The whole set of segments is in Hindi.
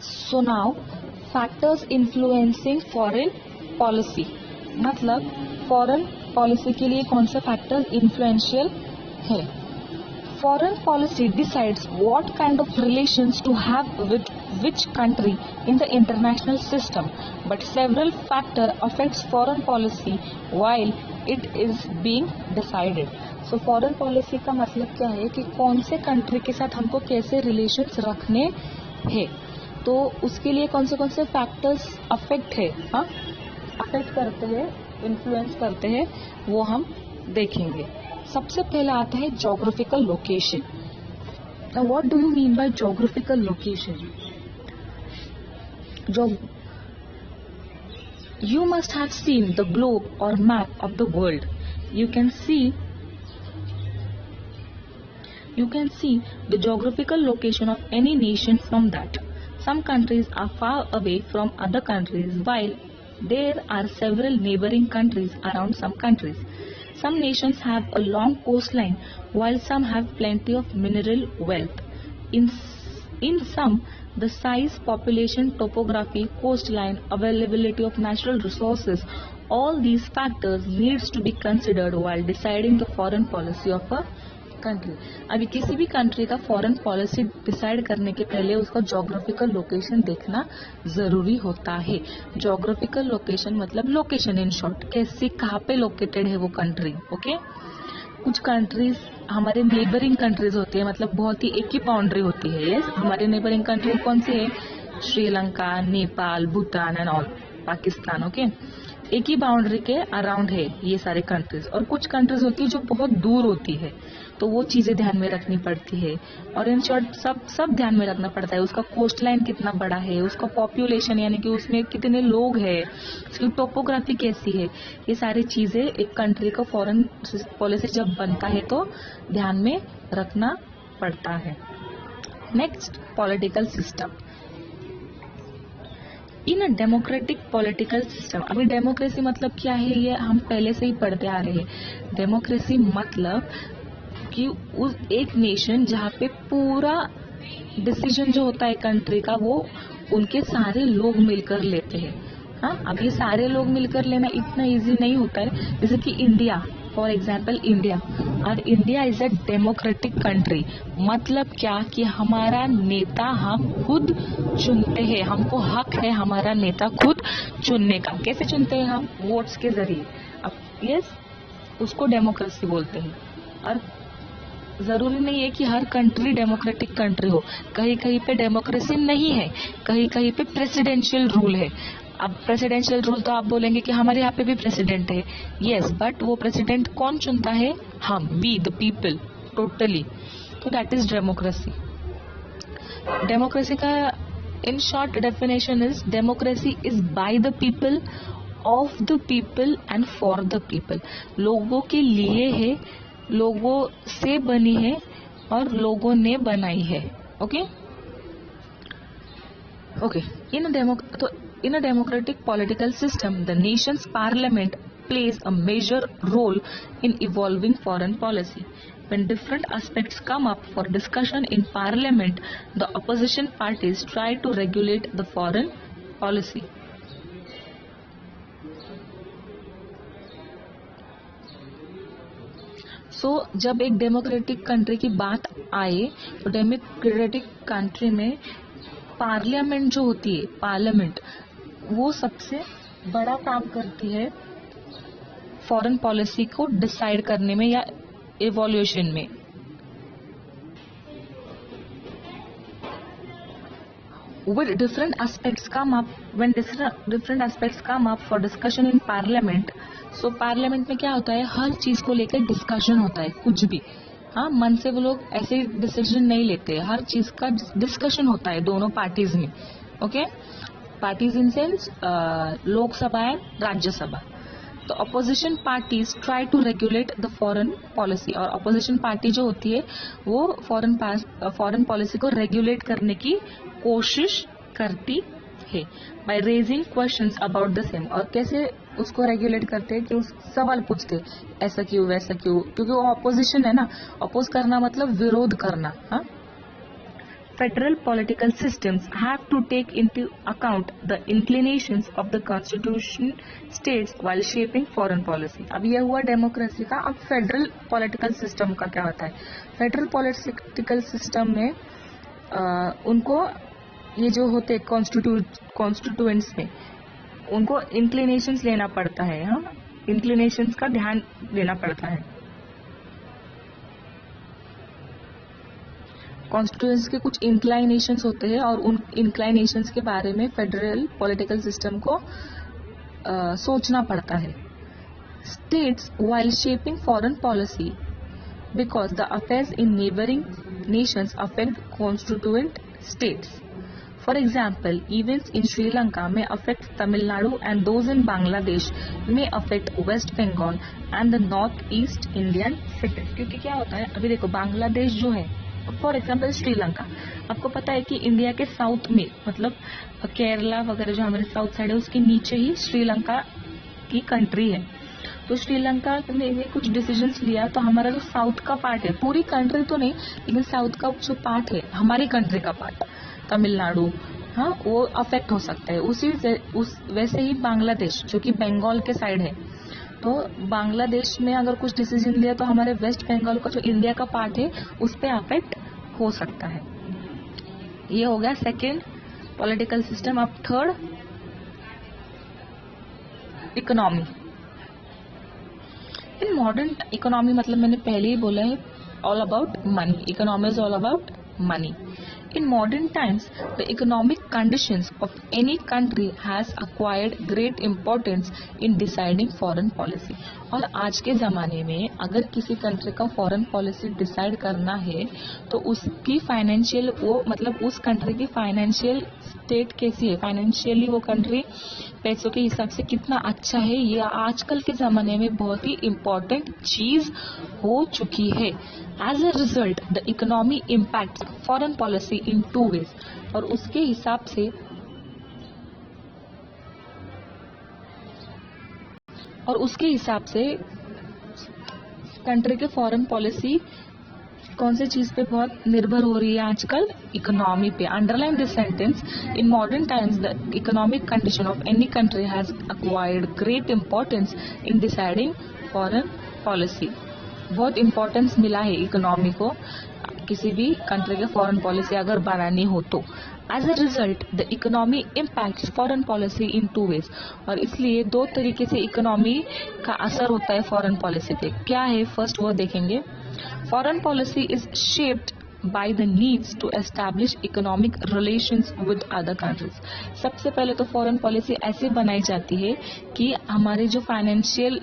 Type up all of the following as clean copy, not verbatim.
So now factors influencing foreign policy, मतलब फॉरेन पॉलिसी के लिए कौन से फैक्टर्स इन्फ्लुएंशियल है. Foreign policy decides what kind of relations to have with which country in the international system, but several factors affects foreign policy while it is being decided. So foreign policy का मतलब क्या है कि कौन से कंट्री के साथ हमको कैसे रिलेशंस रखने हैं, तो उसके लिए कौन से फैक्टर्स अफेक्ट है, अफेक्ट करते हैं, इन्फ्लुएंस करते हैं, वो हम देखेंगे. सबसे पहला आता है geographical location. Now what do you mean by geographical location? You must have seen the globe or map of the world. You can see the geographical location of any nation from that. Some countries are far away from other countries, while there are several neighboring countries around some countries. Some nations have a long coastline, while some have plenty of mineral wealth. In some, the size, population, topography, coastline, availability of natural resources, all these factors needs to be considered while deciding the foreign policy of a country. अभी किसी भी कंट्री का फॉरेन पॉलिसी डिसाइड करने के पहले उसका जोग्राफिकल लोकेशन देखना जरूरी होता है. जोग्राफिकल लोकेशन मतलब लोकेशन इन शॉर्ट, कैसे कहाँ पे लोकेटेड है वो कंट्री. ओके, कुछ कंट्रीज हमारे नेबरिंग कंट्रीज होती है, मतलब बहुत ही एक ही बाउंड्री होती है. यस, हमारे नेबरिंग कंट्री कौन सी है? Sri Lanka, Nepal, Bhutan and all, Pakistan. Okay, एक ही बाउंड्री के अराउंड है ये सारे कंट्रीज. और कुछ कंट्रीज होती है जो बहुत दूर होती है, तो वो चीजें ध्यान में रखनी पड़ती है. और इन शॉर्ट सब ध्यान में रखना पड़ता है. उसका कोस्ट लाइन कितना बड़ा है, उसका पॉपुलेशन यानी कि उसमें कितने लोग हैं, उसकी टोपोग्राफी कैसी है, ये सारी चीजें एक कंट्री का फॉरेन पॉलिसी जब बनता है तो ध्यान में रखना पड़ता है. Next, political system. In a democratic political system, अभी डेमोक्रेसी मतलब क्या है ये हम पहले से ही पढ़ते आ रहे हैं. डेमोक्रेसी मतलब कि उस एक नेशन जहाँ पे पूरा डिसीजन जो होता है कंट्री का वो उनके सारे लोग मिलकर लेते हैं. अब ये सारे लोग मिलकर लेना इतना इजी नहीं होता है. जैसे कि इंडिया, फॉर एग्जाम्पल इंडिया, और India is a democratic country. मतलब क्या कि हमारा नेता हम खुद चुनते हैं, हमको हक है हमारा नेता खुद चुनने का. कैसे चुनते हैं हम? वोट्स के जरिए. अब यस, उसको डेमोक्रेसी बोलते हैं. और जरूरी नहीं है कि हर कंट्री डेमोक्रेटिक कंट्री हो. कहीं कहीं पे डेमोक्रेसी नहीं है, कहीं कहीं पे प्रेसिडेंशियल रूल है. अब प्रेसिडेंशियल रूल तो आप बोलेंगे कि हमारे यहाँ पे भी प्रेसिडेंट है. यस, बट वो प्रेसिडेंट कौन चुनता है? हम, वी द पीपल, टोटली. तो दैट इज डेमोक्रेसी. डेमोक्रेसी का in short definition is democracy is by the people, of the people and for the people. लोगों के लिए है, लोगों से बनी है और लोगों ने बनाई है. Okay okay. In a democratic political system, the nation's parliament plays a major role in evolving foreign policy. When different aspects come up for discussion in parliament, the opposition parties try to regulate the foreign policy. सो जब एक डेमोक्रेटिक कंट्री की बात आए तो डेमोक्रेटिक कंट्री में पार्लियामेंट जो होती है, पार्लियामेंट, वो सबसे बड़ा काम करती है फॉरेन पॉलिसी को डिसाइड करने में या इवोल्यूशन में. When different aspects come up for discussion in parliament, so parliament में क्या होता है? हर चीज को लेकर डिस्कशन होता है. कुछ भी मन से वो लोग ऐसे डिसीजन नहीं लेते. हर चीज का डिस्कशन होता है दोनों पार्टीज में. Okay, parties in sense Lok Sabha and Rajya Sabha. तो opposition parties try to regulate the foreign policy. और अपोजिशन पार्टी जो होती है वो फॉरेन पॉलिसी को रेगुलेट करने की कोशिश करती है by raising questions about the same. और कैसे उसको रेगुलेट करते हैं कि उस सवाल पूछते, ऐसा क्यों वैसा क्यों, क्योंकि वो अपोजिशन है ना. अपोज करना मतलब विरोध करना. federal political systems have to take into account the inclinations of the constitution states while shaping foreign policy. अब ये हुआ डेमोक्रेसी का. अब फेडरल पॉलिटिकल सिस्टम का क्या होता है? फेडरल पॉलिटिकल सिस्टम में उनको ये जो होते हैं कॉन्स्टिट्यूएंट्स में उनको इंक्लिनेशंस लेना पड़ता है. हाँ, इंक्लिनेशंस का ध्यान देना पड़ता है. कॉन्स्टिट्यूएंट्स के कुछ इंक्लाइनेशंस होते हैं और उन इंक्लाइनेशंस के बारे में फेडरल पॉलिटिकल सिस्टम को सोचना पड़ता है. States while shaping foreign policy because the affairs in neighbouring Nations affect constituent states. For example, events in Sri Lanka may affect Tamil Nadu and those in Bangladesh may affect West Bengal and the North-East Indian cities. क्योंकि क्या होता है, अभी देखो बांग्लादेश जो है, फॉर एग्जाम्पल श्रीलंका, आपको पता है कि इंडिया के साउथ में मतलब केरला वगैरह जो हमारे साउथ साइड है उसके नीचे ही श्रीलंका की कंट्री है. तो श्रीलंका ने कुछ डिसीजंस लिया तो हमारा जो साउथ का पार्ट है, पूरी कंट्री तो नहीं लेकिन साउथ का जो पार्ट है हमारी कंट्री का पार्ट तमिलनाडु, हाँ, वो अफेक्ट हो सकता है. वैसे ही बांग्लादेश जो कि बंगाल के साइड है, तो बांग्लादेश में अगर कुछ डिसीजन लिया तो हमारे वेस्ट बंगाल का जो इंडिया का पार्ट है उस पर अफेक्ट हो सकता है. ये हो गया सेकेंड पॉलिटिकल सिस्टम. अब third economy. In modern economy मतलब मैंने पहले ही बोला है, all about money. Economy is all about money. In modern times, the economic conditions of any country has acquired great importance in deciding foreign policy. और आज के ज़माने में अगर किसी कंट्री का फॉरेन पॉलिसी डिसाइड करना है तो उसकी फाइनेंशियल वो मतलब उस कंट्री की फाइनेंशियल स्टेट कैसी है, फाइनेंशियली वो कंट्री पैसों के हिसाब से कितना अच्छा है, ये आजकल के ज़माने में बहुत ही इम्पोर्टेंट चीज़ हो चुकी है. As a result, the economy impacts foreign policy in two ways. और उसके हिसाब से कंट्री के फॉरेन पॉलिसी कौन से चीज पे बहुत निर्भर हो रही है आजकल? इकोनॉमी पे. Underline this sentence. In modern times the economic condition of any country has acquired great importance in deciding foreign policy. बहुत इम्पोर्टेंस मिला है इकोनॉमी को किसी भी कंट्री के फॉरेन पॉलिसी अगर बनानी हो तो. As a result the economy impacts foreign policy in two ways. और इसलिए दो तरीके से इकोनॉमी का असर होता है फॉरेन पॉलिसी पे. क्या है? फर्स्ट वो देखेंगे. Foreign policy is shaped by the needs to establish economic relations with other countries. सबसे पहले तो फॉरेन पॉलिसी ऐसे बनाई जाती है कि हमारे जो फाइनेंशियल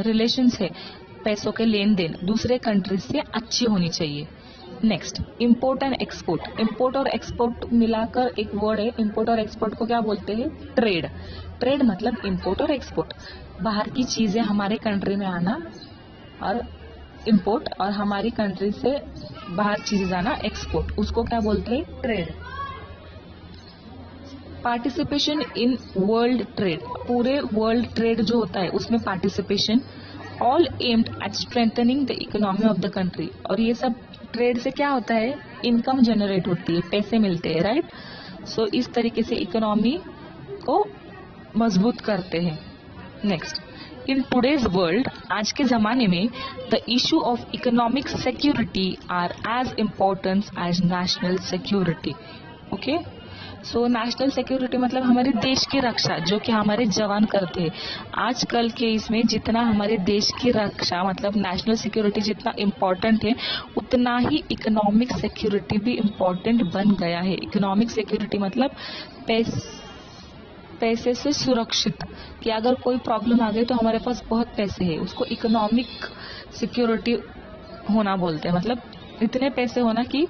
रिलेशंस है, पैसों के लेन देन दूसरे कंट्रीज से अच्छी होनी चाहिए. Next, import and export. Import और एक्सपोर्ट मिलाकर एक वर्ड है. इंपोर्ट और एक्सपोर्ट को क्या बोलते हैं? ट्रेड. ट्रेड मतलब इंपोर्ट और एक्सपोर्ट, बाहर की चीजें हमारे कंट्री में आना और इंपोर्ट, और हमारी कंट्री से बाहर चीजें जाना एक्सपोर्ट. उसको क्या बोलते हैं? Trade. Participation in world trade. पूरे वर्ल्ड ट्रेड जो होता है उसमें participation. All aimed at strengthening the economy of the country. और ये सब ट्रेड से क्या होता है? इनकम जनरेट होती है, पैसे मिलते हैं, राइट. सो इस तरीके से इकोनॉमी को मजबूत करते हैं. नेक्स्ट, इन टुडेज वर्ल्ड, आज के ज़माने में the issue of economic security are as important as national security. Okay, so national security मतलब हमारे देश की रक्षा, जो कि हमारे जवान करते हैं. आजकल के इसमें जितना हमारे देश की रक्षा मतलब नेशनल सिक्योरिटी जितना इम्पोर्टेंट है, उतना ही इकोनॉमिक सिक्योरिटी भी इम्पोर्टेंट बन गया है. इकोनॉमिक सिक्योरिटी मतलब पैसे से सुरक्षित, कि अगर कोई प्रॉब्लम आ गई तो हमारे पास बहुत पैसे है, उसको इकोनॉमिक सिक्योरिटी होना बोलते हैं. मतलब इतने पैसे होना कि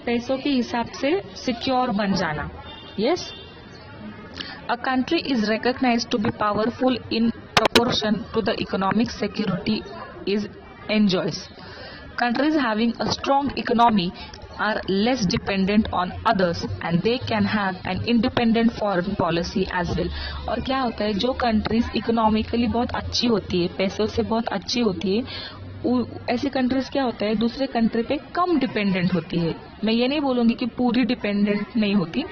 पैसों के हिसाब से सिक्योर बन जाना. Yes, a country is recognised to be powerful in proportion to the economic security is enjoys. Countries having a strong economy are less dependent on others and they can have an independent foreign policy as well. और क्या होता है, जो कंट्रीज इकोनॉमिकली बहुत अच्छी होती है, पैसों से बहुत अच्छी होती है, ऐसी कंट्रीज क्या होता है, दूसरे कंट्री पे कम डिपेंडेंट होती है। मैं ये नहीं बोलूंगी कि पूरी डिपेंडेंट नहीं होती,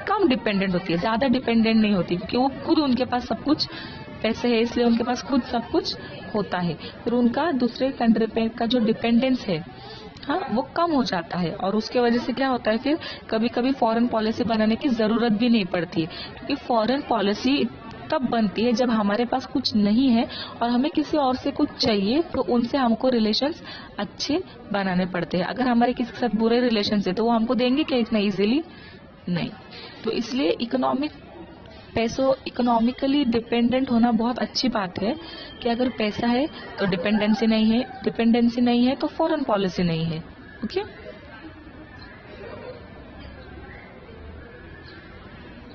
कम डिपेंडेंट होती है, ज्यादा डिपेंडेंट नहीं होती, क्योंकि वो खुद उनके पास सब कुछ पैसे है, इसलिए उनके पास खुद सब कुछ होता है। फिर उनका दूसरे कंट्री पे का जो डिपेंडेंस है, हाँ, वो कम हो जाता है। और उसके वजह से क्या होता है, फिर कभी कभी फॉरेन पॉलिसी बनाने की जरूरत भी नहीं पड़ती है, क्योंकि फॉरेन पॉलिसी तब बनती है जब हमारे पास कुछ नहीं है और हमें किसी और से कुछ चाहिए, तो उनसे हमको रिलेशंस अच्छे बनाने पड़ते हैं। अगर हमारे किसी के साथ बुरे रिलेशंस है तो वो हमको देंगे क्या इतना इजीली? नहीं। तो इसलिए इकोनॉमिकली डिपेंडेंट होना बहुत अच्छी बात है, कि अगर पैसा है तो डिपेंडेंसी नहीं है, डिपेंडेंसी नहीं है तो फॉरेन पॉलिसी नहीं है। ओके।